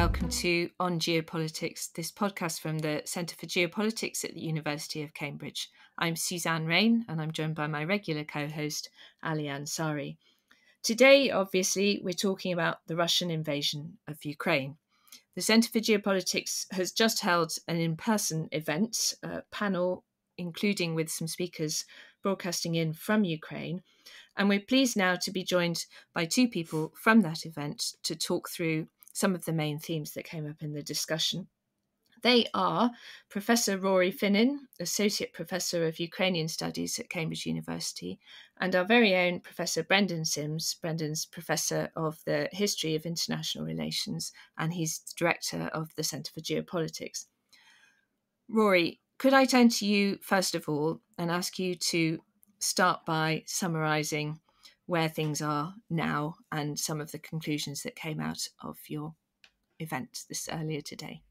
welcome to On Geopolitics, this podcast from the Centre for Geopolitics at the University of Cambridge. I'm Suzanne Raine, and I'm joined by my regular co-host, Ansari. Today, obviously, we're talking about the Russian invasion of Ukraine. The Centre for Geopolitics has just held an in-person event, a panel, including with some speakers broadcasting in from Ukraine. And we're pleased now to be joined by two people from that event to talk through some of the main themes that came up in the discussion. They are Professor Rory Finnin, Associate Professor of Ukrainian Studies at Cambridge University, and our very own Professor Brendan Sims. Brendan's Professor of the History of International Relations, and he's Director of the Centre for Geopolitics. Rory, could I turn to you first of all and ask you to start by summarising where things are now and some of the conclusions that came out of your event this earlier today?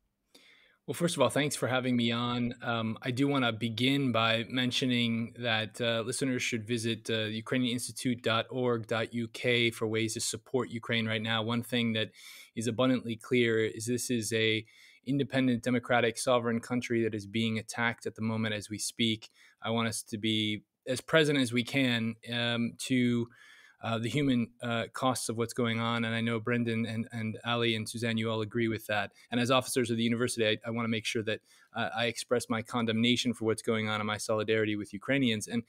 Well, first of all, thanks for having me on. I do want to begin by mentioning that listeners should visit ukrainianinstitute.org.uk for ways to support Ukraine right now. One thing that is abundantly clear is this is a independent, democratic, sovereign country that is being attacked at the moment as we speak. I want us to be as present as we can to the human costs of what's going on. And I know Brendan and Ali and Suzanne, you all agree with that. And as officers of the university, I want to make sure that I express my condemnation for what's going on and my solidarity with Ukrainians. And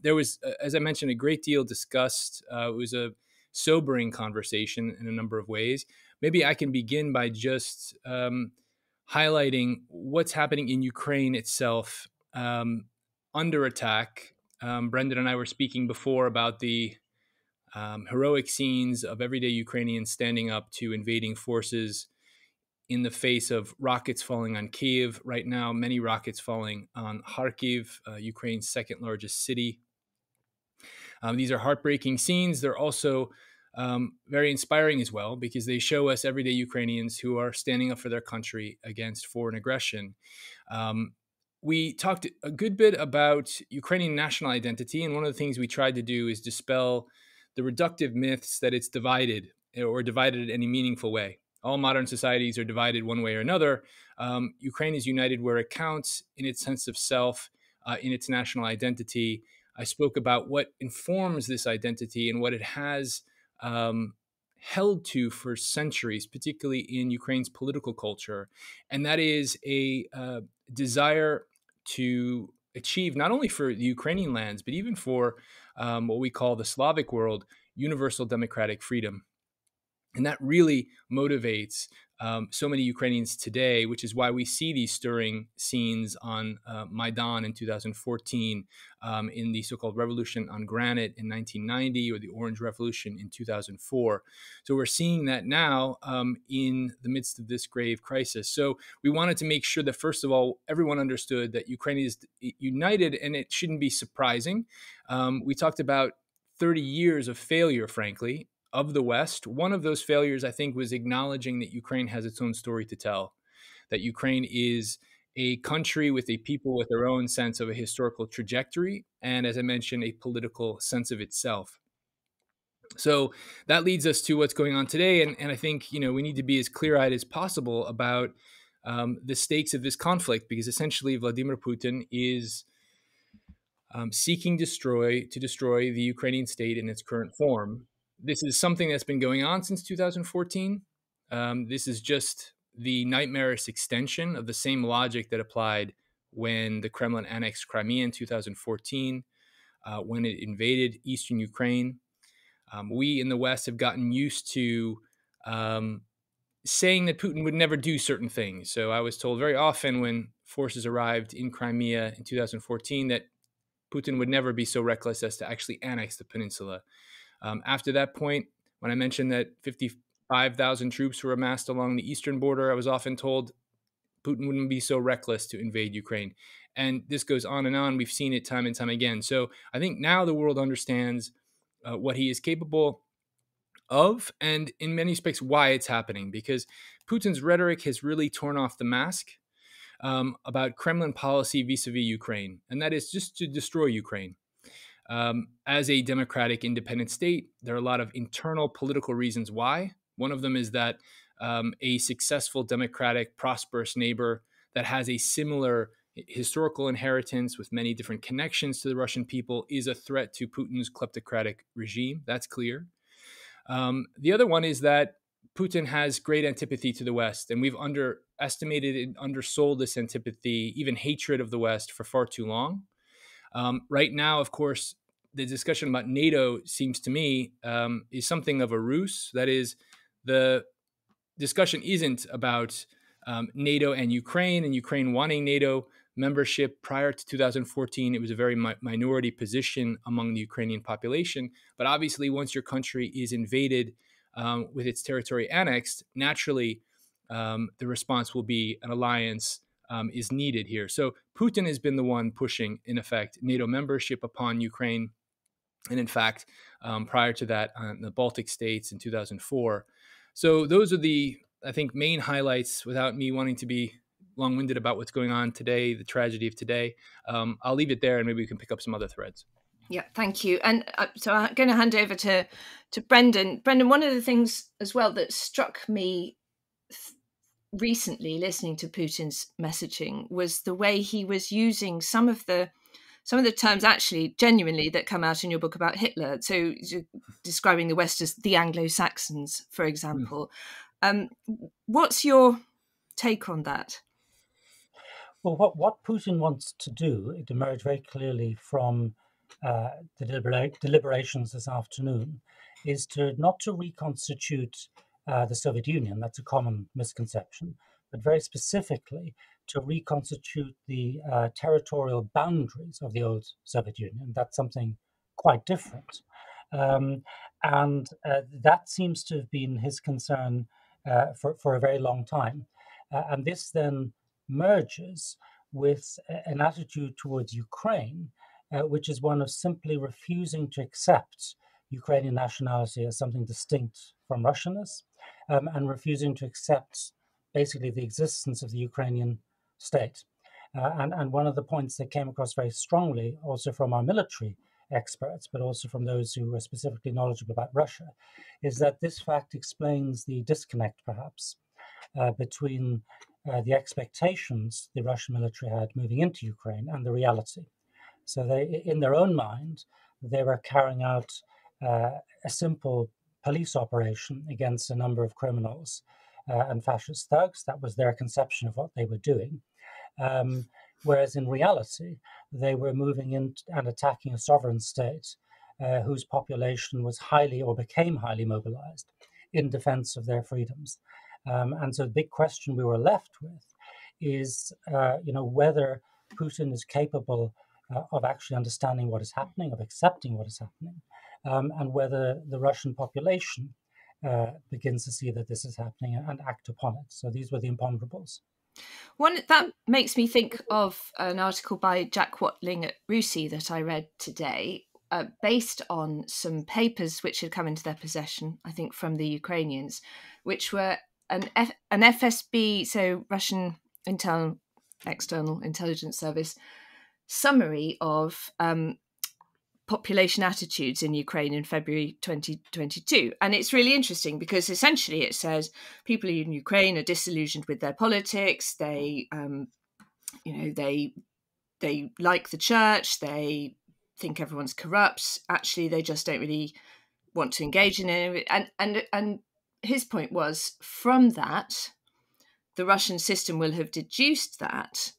there was, as I mentioned, a great deal discussed. It was a sobering conversation in a number of ways. Maybe I can begin by just highlighting what's happening in Ukraine itself under attack. Brendan and I were speaking before about the heroic scenes of everyday Ukrainians standing up to invading forces in the face of rockets falling on Kyiv. Right now, many rockets falling on Kharkiv, Ukraine's second largest city. These are heartbreaking scenes. They're also very inspiring as well because they show us everyday Ukrainians who are standing up for their country against foreign aggression. We talked a good bit about Ukrainian national identity, and one of the things we tried to do is dispel the reductive myths that it's divided or divided in any meaningful way. All modern societies are divided one way or another. Ukraine is united where it counts in its sense of self, in its national identity. I spoke about what informs this identity and what it has held to for centuries, particularly in Ukraine's political culture. And that is a desire to achieve, not only for the Ukrainian lands, but even for what we call the Slavic world, universal democratic freedom. And that really motivates so many Ukrainians today, which is why we see these stirring scenes on Maidan in 2014, in the so-called Revolution on Granite in 1990, or the Orange Revolution in 2004. So we're seeing that now in the midst of this grave crisis. So we wanted to make sure that, first of all, everyone understood that Ukraine is united, and it shouldn't be surprising. We talked about 30 years of failure, frankly, of the West. One of those failures, I think, was acknowledging that Ukraine has its own story to tell, that Ukraine is a country with a people with their own sense of a historical trajectory, and, as I mentioned, a political sense of itself. So that leads us to what's going on today, and I think we need to be as clear-eyed as possible about the stakes of this conflict, because essentially Vladimir Putin is seeking to destroy the Ukrainian state in its current form. This is something that's been going on since 2014. This is just the nightmarish extension of the same logic that applied when the Kremlin annexed Crimea in 2014, when it invaded eastern Ukraine. We in the West have gotten used to saying that Putin would never do certain things. So I was told very often when forces arrived in Crimea in 2014 that Putin would never be so reckless as to actually annex the peninsula. After that point, when I mentioned that 55,000 troops were amassed along the eastern border, I was often told Putin wouldn't be so reckless to invade Ukraine. And this goes on and on. We've seen it time and time again. So I think now the world understands what he is capable of, and in many respects why it's happening, because Putin's rhetoric has really torn off the mask about Kremlin policy vis-a-vis Ukraine, and that is just to destroy Ukraine. As a democratic, independent state, there are a lot of internal political reasons why, One of them is that a successful, democratic, prosperous neighbor that has a similar historical inheritance with many different connections to the Russian people is a threat to Putin's kleptocratic regime. That's clear. The other one is that Putin has great antipathy to the West, and we've underestimated and undersold this antipathy, even hatred of the West, for far too long. Right now, of course, the discussion about NATO seems to me is something of a ruse. That is, the discussion isn't about NATO and Ukraine wanting NATO membership. Prior to 2014, it was a very minority position among the Ukrainian population. But obviously, once your country is invaded with its territory annexed, naturally, the response will be an alliance is needed here. So Putin has been the one pushing, in effect, NATO membership upon Ukraine. And in fact, prior to that, the Baltic states in 2004. So those are the, I think, main highlights, without me wanting to be long-winded about what's going on today, the tragedy of today. I'll leave it there, and maybe we can pick up some other threads. Yeah, thank you. And so I'm going to hand over to Brendan. Brendan, one of the things as well that struck me recently listening to Putin's messaging was the way he was using some of the terms actually genuinely that come out in your book about Hitler. So describing the West as the Anglo-Saxons, for example. What's your take on that? Well, what Putin wants to do, it emerged very clearly from the deliberations this afternoon, is not to reconstitute the Soviet Union. That's a common misconception, but very specifically to reconstitute the territorial boundaries of the old Soviet Union. That's something quite different. And that seems to have been his concern for a very long time. And this then merges with an attitude towards Ukraine, which is one of simply refusing to accept Ukrainian nationality as something distinct from Russianness, and refusing to accept basically the existence of the Ukrainian state. And one of the points that came across very strongly, also from our military experts, but also from those who are specifically knowledgeable about Russia, is that this fact explains the disconnect, perhaps, between the expectations the Russian military had moving into Ukraine and the reality. So they, in their own mind, they were carrying out a simple police operation against a number of criminals and fascist thugs. That was their conception of what they were doing. Whereas in reality, they were moving in and attacking a sovereign state whose population was highly or became highly mobilized in defense of their freedoms. And so the big question we were left with is, whether Putin is capable of actually understanding what is happening, of accepting what is happening, and whether the Russian population begins to see that this is happening and act upon it. So these were the imponderables. One that makes me think of an article by Jack Watling at RUSI that I read today, based on some papers which had come into their possession, I think from the Ukrainians, which were an FSB, so Russian External Intelligence Service, summary of population attitudes in Ukraine in February 2022. And it's really interesting because essentially it says people in Ukraine are disillusioned with their politics. They like the church. They think everyone's corrupt. Actually, they just don't really want to engage in it. And his point was, from that, the Russian system will have deduced that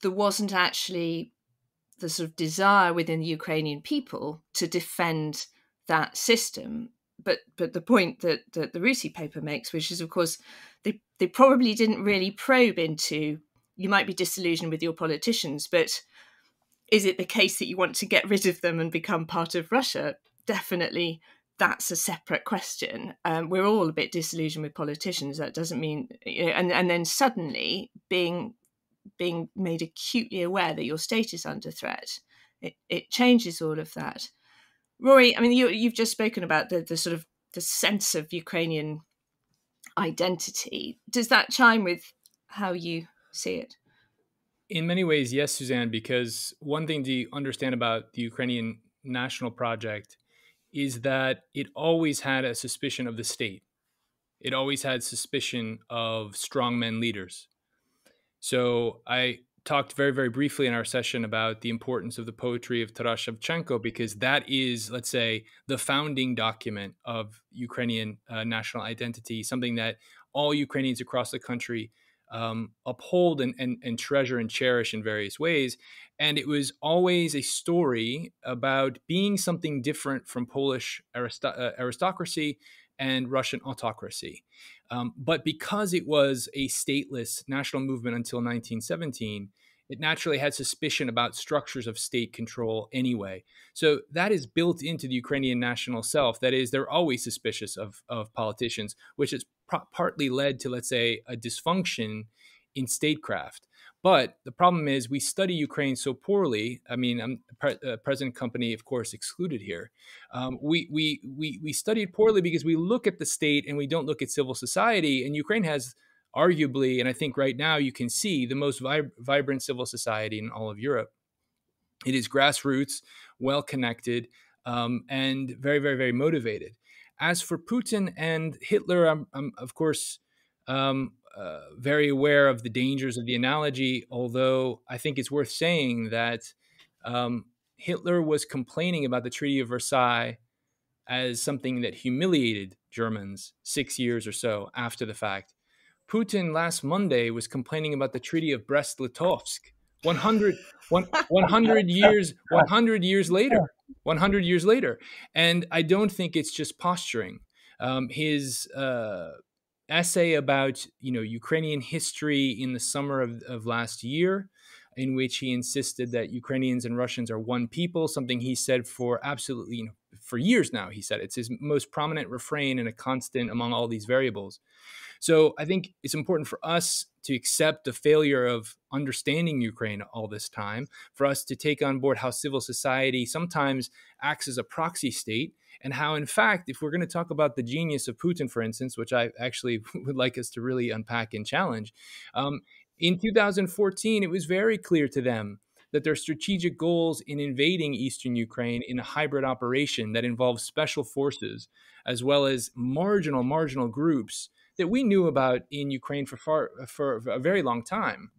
there wasn't actually the sort of desire within the Ukrainian people to defend that system. But the point that the RUSI paper makes, which is, of course, they probably didn't really probe into, you might be disillusioned with your politicians, but is it the case that you want to get rid of them and become part of Russia? Definitely, that's a separate question. We're all a bit disillusioned with politicians. That doesn't mean, and then suddenly being made acutely aware that your state is under threat, it changes all of that. Rory, I mean, you've just spoken about the sort of the sense of Ukrainian identity. Does that chime with how you see it? In many ways, yes, Suzanne, because one thing to understand about the Ukrainian national project is that it always had a suspicion of the state. it always had suspicion of strongmen leaders. So I talked very, very briefly in our session about the importance of the poetry of Taras Shevchenko, because that is, let's say, the founding document of Ukrainian national identity, something that all Ukrainians across the country uphold and treasure and cherish in various ways. And it was always a story about being something different from Polish aristocracy and Russian autocracy. But because it was a stateless national movement until 1917, it naturally had suspicion about structures of state control anyway. So that is built into the Ukrainian national self. That is, they're always suspicious of politicians, which has partly led to, let's say, a dysfunction in statecraft. But the problem is we study Ukraine so poorly. I mean, President Company, of course, excluded here. We study it poorly because we look at the state and we don't look at civil society. And Ukraine has arguably, and I think right now you can see, the most vibrant civil society in all of Europe. It is grassroots, well-connected, and very, very, very motivated. As for Putin and Hitler, I'm of course, very aware of the dangers of the analogy, although I think it's worth saying that Hitler was complaining about the Treaty of Versailles as something that humiliated Germans 6 years or so after the fact. Putin last Monday was complaining about the Treaty of Brest-Litovsk 100 years 100 years later. And I don't think it's just posturing. His essay about Ukrainian history in the summer of last year, in which he insisted that Ukrainians and Russians are one people, something he said for absolutely for years now. He said it's his most prominent refrain and a constant among all these variables. So I think it's important for us to accept the failure of understanding Ukraine all this time, for us to take on board how civil society sometimes acts as a proxy state, and how, in fact, if we're going to talk about the genius of Putin, for instance, which I actually would like us to really unpack and challenge, in 2014, it was very clear to them that their strategic goals in invading eastern Ukraine in a hybrid operation that involves special forces, as well as marginal groups that we knew about in Ukraine for a very long time.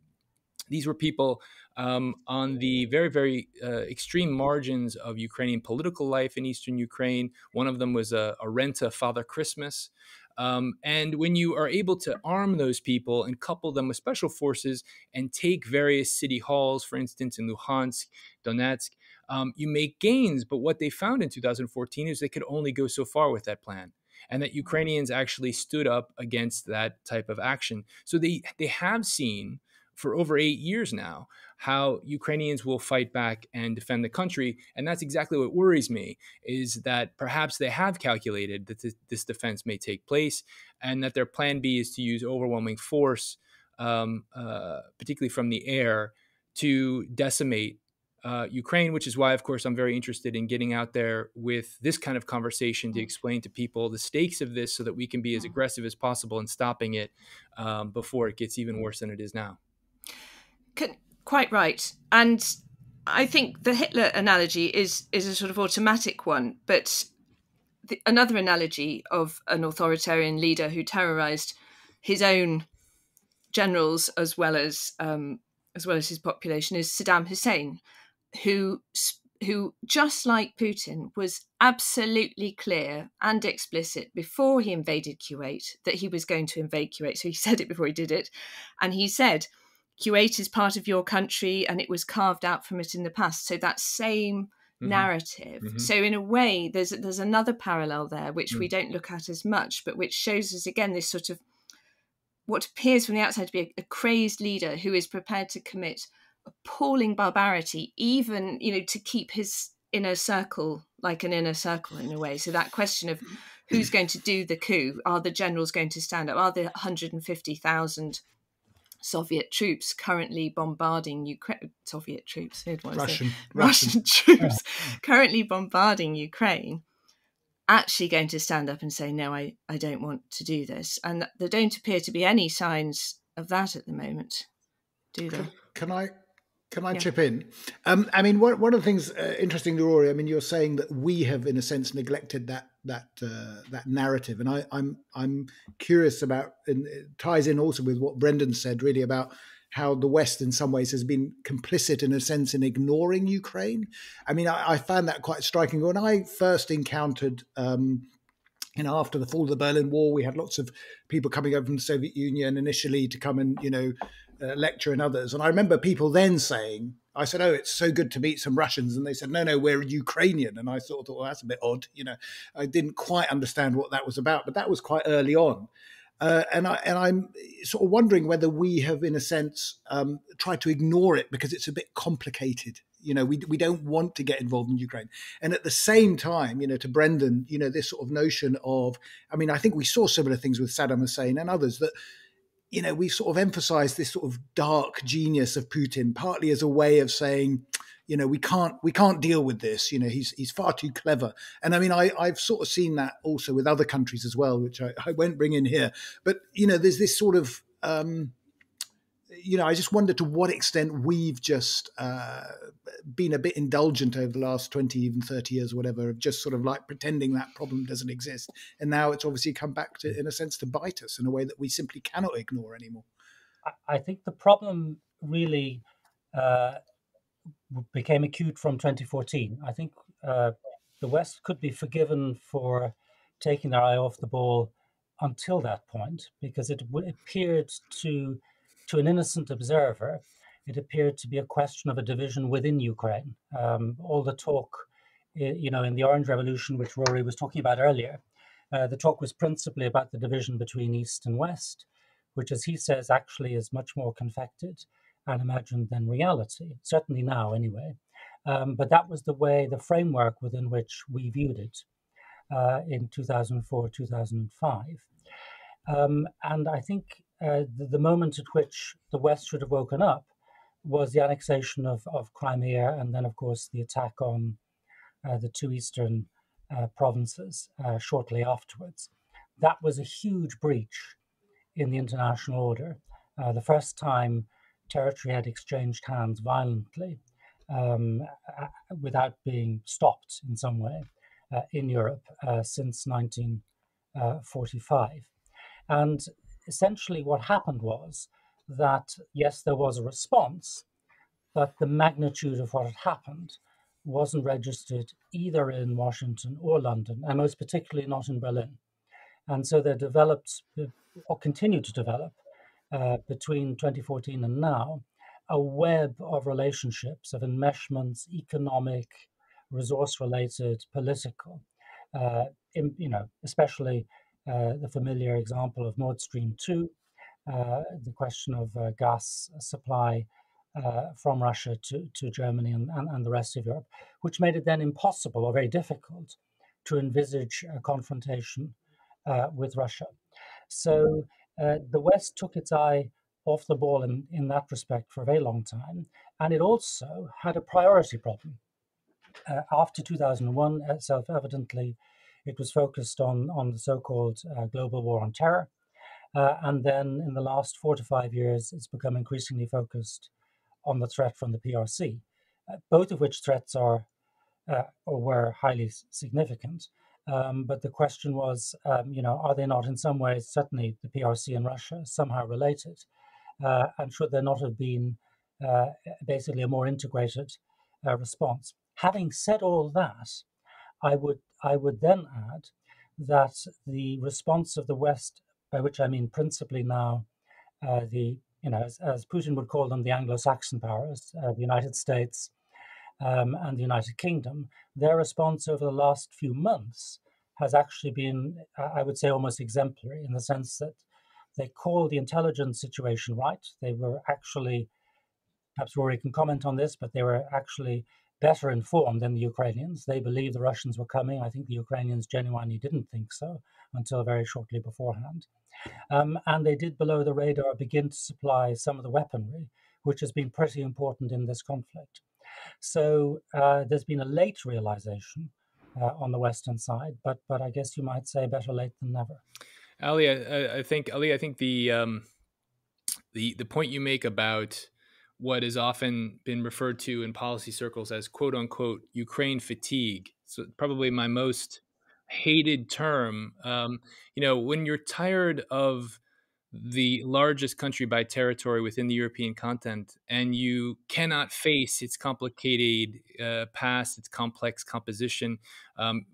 These were people on the very, very extreme margins of Ukrainian political life in eastern Ukraine. One of them was a Renta Father Christmas. And when you are able to arm those people and couple them with special forces and take various city halls, for instance, in Luhansk, Donetsk, you make gains. But what they found in 2014 is they could only go so far with that plan, and that Ukrainians actually stood up against that type of action. So they have seen for over 8 years now how Ukrainians will fight back and defend the country. And that's exactly what worries me, is that perhaps they have calculated that this defense may take place, and that their plan B is to use overwhelming force, particularly from the air, to decimate Ukraine, which is why, of course, I'm very interested in getting out there with this kind of conversation to explain to people the stakes of this so that we can be as aggressive as possible in stopping it before it gets even worse than it is now. Quite right. And I think the Hitler analogy is a sort of automatic one, but another analogy of an authoritarian leader who terrorized his own generals as well as his population is Saddam Hussein, who just like Putin was absolutely clear and explicit before he invaded Kuwait that he was going to invade Kuwait. So he said it before he did it, and he said, Kuwait is part of your country and it was carved out from it in the past. So that same narrative. Mm-hmm. So in a way, there's another parallel there, which we don't look at as much, but which shows us again this sort of what appears from the outside to be a crazed leader who is prepared to commit appalling barbarity, even, to keep his inner circle like an inner circle in a way. So that question of who's going to do the coup, are the generals going to stand up? Are the 150,000 Soviet troops currently bombarding Ukraine? Soviet troops, Russian troops currently bombarding Ukraine, actually going to stand up and say, no, I don't want to do this? And there don't appear to be any signs of that at the moment, do they? Can I Can I chip in? I mean, one of the things interesting, Rory. I mean, you're saying that we have, in a sense, neglected that narrative, and I'm curious about, and it ties in also with what Brendan said, really about how the West, in some ways, has been complicit, in a sense, in ignoring Ukraine. I mean, I found that quite striking when I first encountered. After the fall of the Berlin Wall, we had lots of people coming over from the Soviet Union initially to come and, lecture and others. And I remember people then saying, I said, oh, it's so good to meet some Russians. And they said, no, we're Ukrainian. And I sort of thought, well, that's a bit odd. I didn't quite understand what that was about, but that was quite early on. And I'm sort of wondering whether we have, in a sense, tried to ignore it because it's a bit complicated. We don't want to get involved in Ukraine. And at the same time, to Brendan, this sort of notion of, I mean, I think we saw similar things with Saddam Hussein and others that, we sort of emphasized this sort of dark genius of Putin, partly as a way of saying, we can't deal with this. He's far too clever. And I mean, I've sort of seen that also with other countries as well, which I won't bring in here. But, there's this sort of, I just wonder to what extent we've just been a bit indulgent over the last 20, even 30 years, or whatever, of just sort of like pretending that problem doesn't exist. And now it's obviously come back to, in a sense, to bite us in a way that we simply cannot ignore anymore. I think the problem really became acute from 2014. I think the West could be forgiven for taking their eye off the ball until that point, because it appeared to an innocent observer, it appeared to be a question of a division within Ukraine. All the talk, in the Orange Revolution, which Rory was talking about earlier, the talk was principally about the division between East and West, which, as he says, actually is much more confected and imagined than reality, certainly now anyway. But that was the framework within which we viewed it in 2004, 2005. And I think the moment at which the West should have woken up was the annexation of Crimea, and then, of course, the attack on the two eastern provinces shortly afterwards. That was a huge breach in the international order. The first time territory had exchanged hands violently without being stopped in some way in Europe since 1945. And essentially what happened was that, yes, there was a response, but the magnitude of what had happened wasn't registered either in Washington or London, and most particularly not in Berlin. And so they developed, or continue to develop, between 2014 and now, a web of relationships, of enmeshments, economic, resource-related, political, especially the familiar example of Nord Stream 2, the question of gas supply from Russia to Germany and the rest of Europe, which made it then impossible or very difficult to envisage a confrontation with Russia. So the West took its eye off the ball in that respect for a very long time, and it also had a priority problem. After 2001, self-evidently, it was focused on the so-called global war on terror. And then in the last 4 to 5 years, it's become increasingly focused on the threat from the PRC, both of which threats are or were highly significant. But the question was, are they not in some ways, certainly the PRC and Russia, somehow related? And should there not have been basically a more integrated response? Having said all that, I would then add that the response of the West, by which I mean principally now as Putin would call them, the Anglo-Saxon powers, the United States and the United Kingdom, their response over the last few months has actually been, I would say, almost exemplary, in the sense that they called the intelligence situation right. They were actually, perhaps Rory can comment on this, but they were actually better informed than the Ukrainians. They believed the Russians were coming. I think the Ukrainians genuinely didn't think so until very shortly beforehand. And they did, below the radar, begin to supply some of the weaponry, which has been pretty important in this conflict. So there's been a late realization on the Western side, but I guess you might say better late than never. Ali, I think the point you make about what has often been referred to in policy circles as quote unquote Ukraine fatigue. So probably my most hated term. When you're tired of the largest country by territory within the European continent, and you cannot face its complicated past, its complex composition.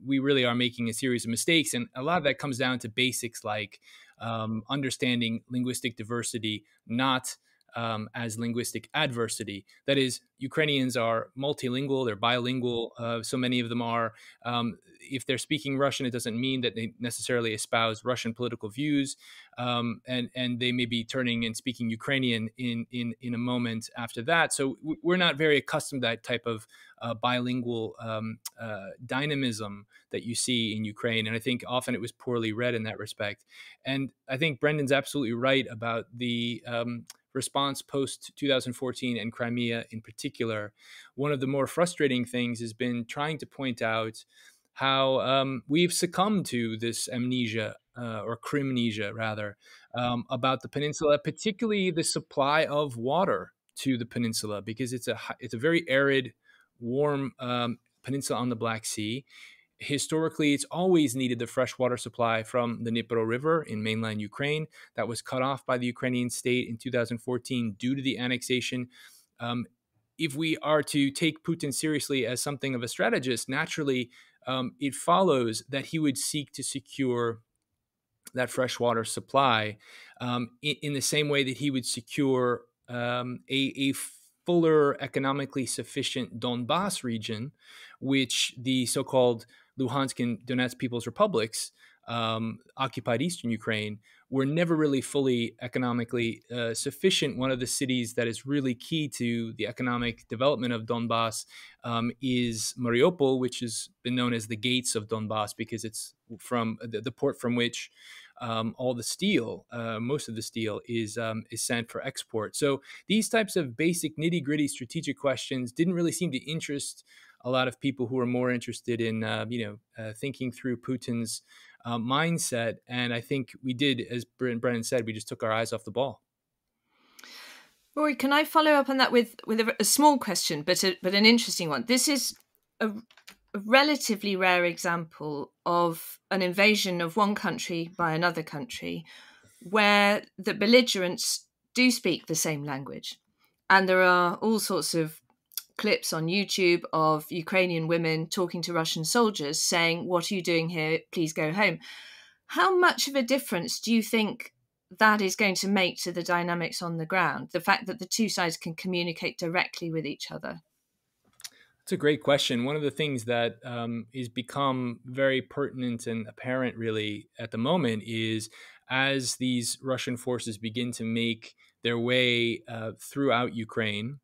We really are making a series of mistakes, and a lot of that comes down to basics like understanding linguistic diversity, not as linguistic adversity. That is, Ukrainians are multilingual, they're bilingual, so many of them are. If they're speaking Russian, it doesn't mean that they necessarily espouse Russian political views, and they may be turning and speaking Ukrainian in a moment after that. So we're not very accustomed to that type of bilingual dynamism that you see in Ukraine, and I think often it was poorly read in that respect. And I think Brendan's absolutely right about the response post 2014 and Crimea in particular. One of the more frustrating things has been trying to point out how we've succumbed to this amnesia or Crimnesia rather about the peninsula, particularly the supply of water to the peninsula, because it's a very arid, warm peninsula on the Black Sea. Historically, it's always needed the freshwater supply from the Dnipro River in mainland Ukraine. That was cut off by the Ukrainian state in 2014 due to the annexation. If we are to take Putin seriously as something of a strategist, naturally, it follows that he would seek to secure that freshwater supply in the same way that he would secure a fuller, economically sufficient Donbass region, which the so-called Luhansk and Donetsk People's Republics, occupied eastern Ukraine, were never really fully economically sufficient. One of the cities that is really key to the economic development of Donbass is Mariupol, which has been known as the gates of Donbass because it's from the port from which all the steel, most of the steel, is sent for export. So these types of basic nitty-gritty strategic questions didn't really seem to interest a lot of people who are more interested in thinking through Putin's mindset. And I think we did, as Brennan said, we just took our eyes off the ball. Rory, can I follow up on that with a small question, but an interesting one? This is a relatively rare example of an invasion of one country by another country where the belligerents do speak the same language. And there are all sorts of clips on YouTube of Ukrainian women talking to Russian soldiers saying, "What are you doing here? Please go home." How much of a difference do you think that is going to make to the dynamics on the ground, the fact that the two sides can communicate directly with each other? It's a great question. One of the things that is become very pertinent and apparent really at the moment is as these Russian forces begin to make their way throughout Ukraine,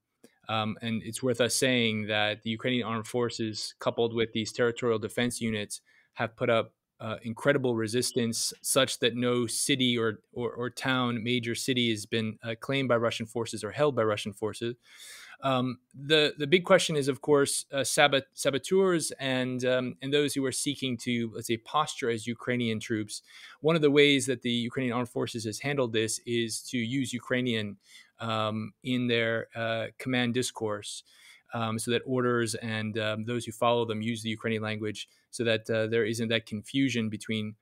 and it's worth us saying that the Ukrainian armed forces, coupled with these territorial defense units, have put up incredible resistance, such that no city or town, major city, has been claimed by Russian forces or held by Russian forces. The big question is, of course, saboteurs and those who are seeking to, let's say, posture as Ukrainian troops. One of the ways that the Ukrainian armed forces has handled this is to use Ukrainian in their command discourse, so that orders and those who follow them use the Ukrainian language, so that there isn't that confusion between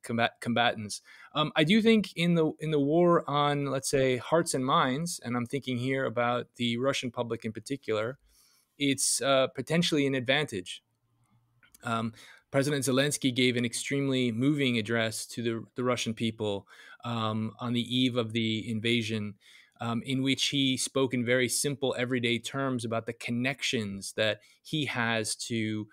combatants. I do think in the war on, let's say, hearts and minds, and I'm thinking here about the Russian public in particular, it's potentially an advantage. President Zelensky gave an extremely moving address to the Russian people on the eve of the invasion, in which he spoke in very simple, everyday terms about the connections that he has to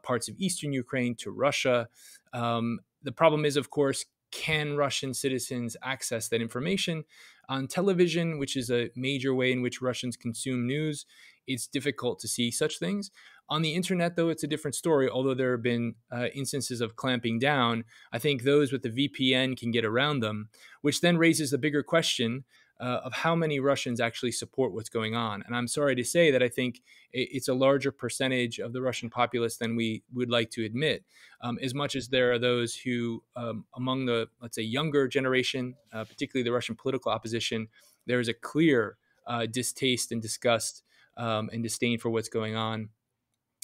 parts of eastern Ukraine, to Russia. The problem is, of course, can Russian citizens access that information on television, which is a major way in which Russians consume news? It's difficult to see such things. On the internet, though, it's a different story. Although there have been instances of clamping down, I think those with the VPN can get around them, which then raises the bigger question of how many Russians actually support what's going on. And I'm sorry to say that I think it's a larger percentage of the Russian populace than we would like to admit, as much as there are those who, among the, let's say, younger generation, particularly the Russian political opposition, there is a clear distaste and disgust and disdain for what's going on.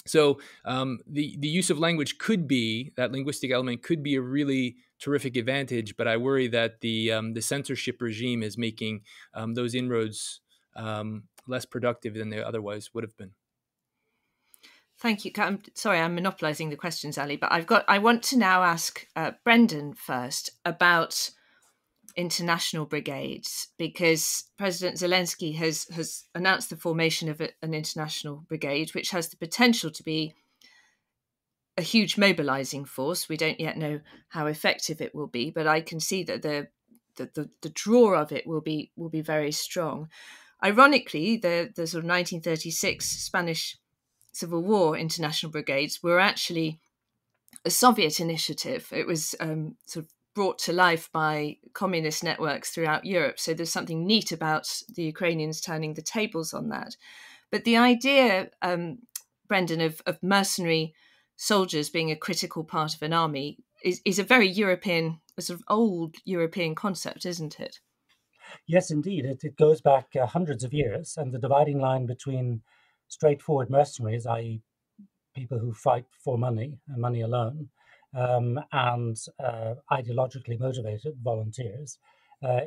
So the use of language could be, that linguistic element could be a really terrific advantage, but I worry that the censorship regime is making those inroads less productive than they otherwise would have been. Thank you. I'm sorry, I'm monopolising the questions, Ali, but I want to now ask Brendan first about international brigades, because President Zelensky has announced the formation of an international brigade, which has the potential to be a huge mobilising force. We don't yet know how effective it will be, but I can see that the draw of it will be very strong. Ironically, the sort of 1936 Spanish Civil War international brigades were actually a Soviet initiative. It was sort of brought to life by communist networks throughout Europe. So there's something neat about the Ukrainians turning the tables on that. But the idea, Brendan, of mercenary soldiers being a critical part of an army is a very European, a sort of old European concept, isn't it? Yes, indeed. It goes back hundreds of years, and the dividing line between straightforward mercenaries, i.e. people who fight for money and money alone, and ideologically motivated volunteers,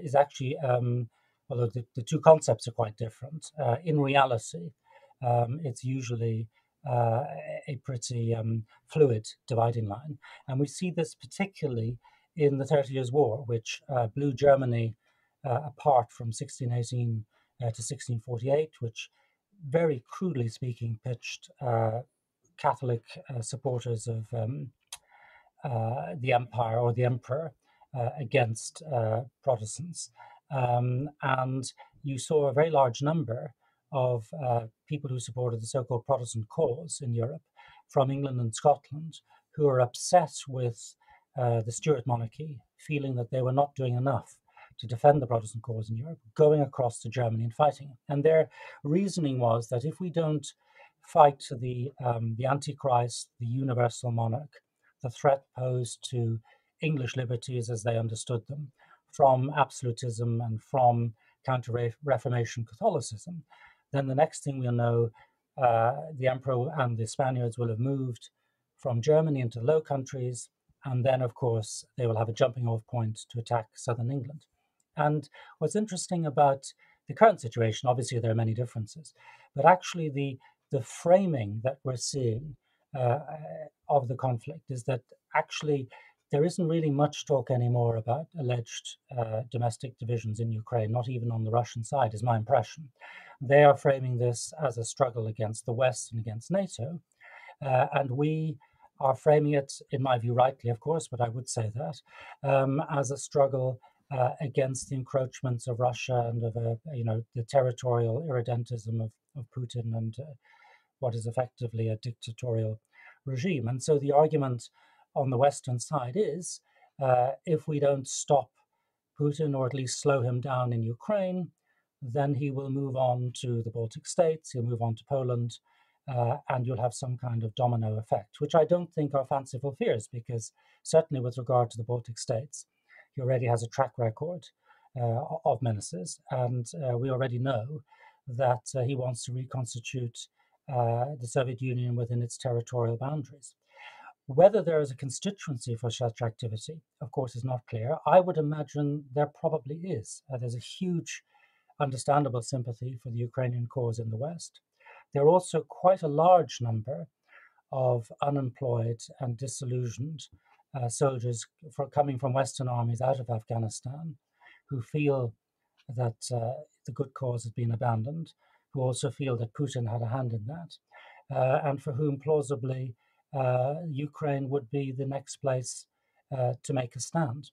is actually, although the two concepts are quite different, in reality, it's usually a pretty fluid dividing line. And we see this particularly in the 30 Years' War, which blew Germany apart from 1618 to 1648, which, very crudely speaking, pitched Catholic supporters of the empire or the emperor against Protestants. And you saw a very large number of people who supported the so-called Protestant cause in Europe from England and Scotland, who were upset with the Stuart monarchy, feeling that they were not doing enough to defend the Protestant cause in Europe, going across to Germany and fighting. And their reasoning was that if we don't fight the Antichrist, the universal monarch, the threat posed to English liberties as they understood them from absolutism and from counter-Reformation Catholicism, then the next thing we'll know, the emperor and the Spaniards will have moved from Germany into the Low Countries, and then, of course, they will have a jumping-off point to attack southern England. And what's interesting about the current situation, obviously there are many differences, but actually the framing that we're seeing of the conflict is that actually there isn't really much talk anymore about alleged domestic divisions in Ukraine, not even on the Russian side, is my impression. They are framing this as a struggle against the West and against NATO, and we are framing it, in my view, rightly, of course, but I would say that, as a struggle against the encroachments of Russia and of the territorial irredentism of Putin and what is effectively a dictatorial regime. And so the argument on the Western side is, if we don't stop Putin or at least slow him down in Ukraine, then he will move on to the Baltic states, he'll move on to Poland, and you'll have some kind of domino effect, which I don't think are fanciful fears, because certainly with regard to the Baltic states, he already has a track record of menaces, and we already know that he wants to reconstitute the Soviet Union within its territorial boundaries. Whether there is a constituency for such activity, of course, is not clear. I would imagine there probably is. There's a huge understandable sympathy for the Ukrainian cause in the West. There are also quite a large number of unemployed and disillusioned soldiers coming from Western armies out of Afghanistan who feel that the good cause has been abandoned, who also feel that Putin had a hand in that, and for whom plausibly Ukraine would be the next place to make a stand.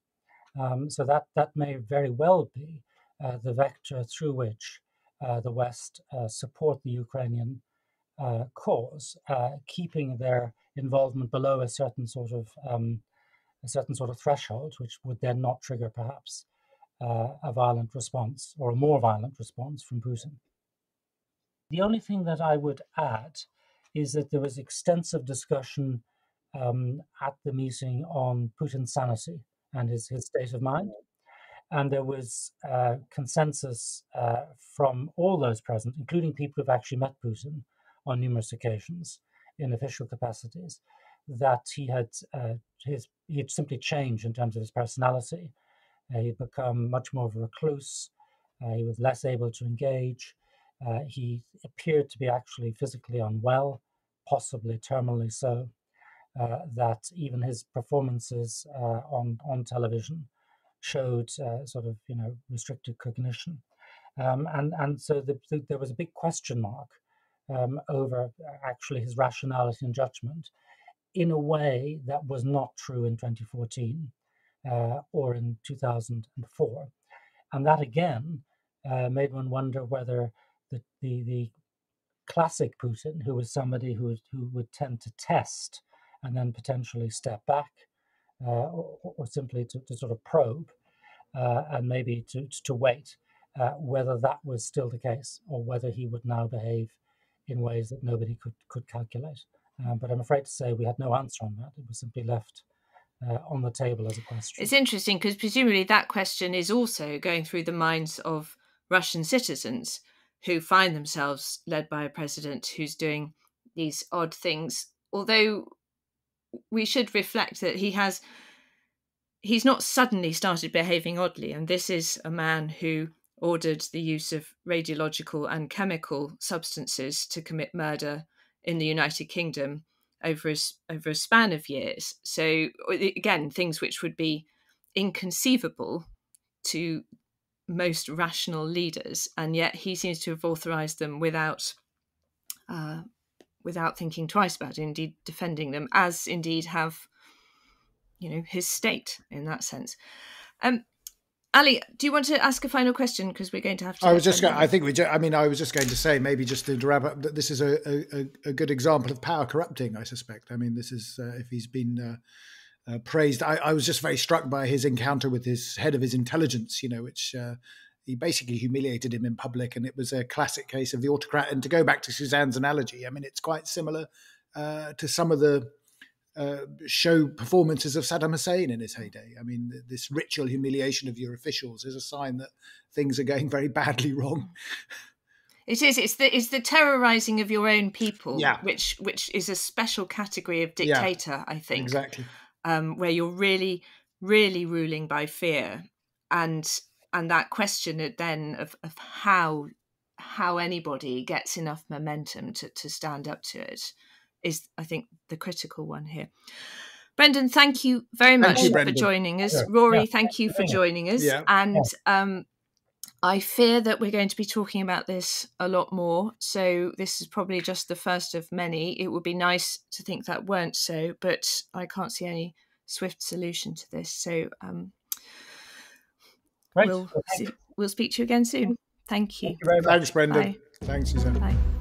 So that may very well be the vector through which the West support the Ukrainian cause, keeping their involvement below a certain sort of threshold, which would then not trigger perhaps a violent response or a more violent response from Putin. The only thing that I would add is that there was extensive discussion at the meeting on Putin's sanity and his state of mind. And there was consensus from all those present, including people who've actually met Putin on numerous occasions in official capacities, that he had simply changed in terms of his personality. He'd become much more of a recluse. He was less able to engage. He appeared to be actually physically unwell, possibly terminally so. That even his performances on television showed sort of restricted cognition, and so there was a big question mark over actually his rationality and judgment, in a way that was not true in 2014 or in 2004, and that again made one wonder whether the classic Putin, who was somebody who would tend to test and then potentially step back, or simply to sort of probe, and maybe to wait, whether that was still the case, or whether he would now behave in ways that nobody could calculate. But I'm afraid to say we had no answer on that. It was simply left on the table as a question. It's interesting because presumably that question is also going through the minds of Russian citizens who find themselves led by a president who's doing these odd things, although we should reflect that he's not suddenly started behaving oddly, and this is a man who ordered the use of radiological and chemical substances to commit murder in the United Kingdom over a span of years. So again, things which would be inconceivable to most rational leaders, and yet he seems to have authorized them without thinking twice about it, indeed defending them, as indeed have his state in that sense. Ali, do you want to ask a final question? Because we're going to have to. I was just going. I was just going to say, maybe just to wrap up, that this is a good example of power corrupting. I suspect. I mean, this is if he's been praised. I was just very struck by his encounter with his head of his intelligence. Which he basically humiliated him in public, and it was a classic case of the autocrat. And to go back to Suzanne's analogy, I mean, it's quite similar to some of the show performances of Saddam Hussein in his heyday. I mean, this ritual humiliation of your officials is a sign that things are going very badly wrong. It is. It's the terrorizing of your own people, yeah. which is a special category of dictator, I think. Exactly. Where you're really, really ruling by fear, and that question then of how anybody gets enough momentum to stand up to it is, I think, the critical one here. Brendan, thank you very much for joining us. Sure. Rory, thank you for joining us. Yeah. And I fear that we're going to be talking about this a lot more. So this is probably just the first of many. It would be nice to think that weren't so, but I can't see any swift solution to this. So we'll speak to you again soon. Thank you. Thank you very much. Thanks, Brendan. Bye. Thanks, Suzanne. Bye.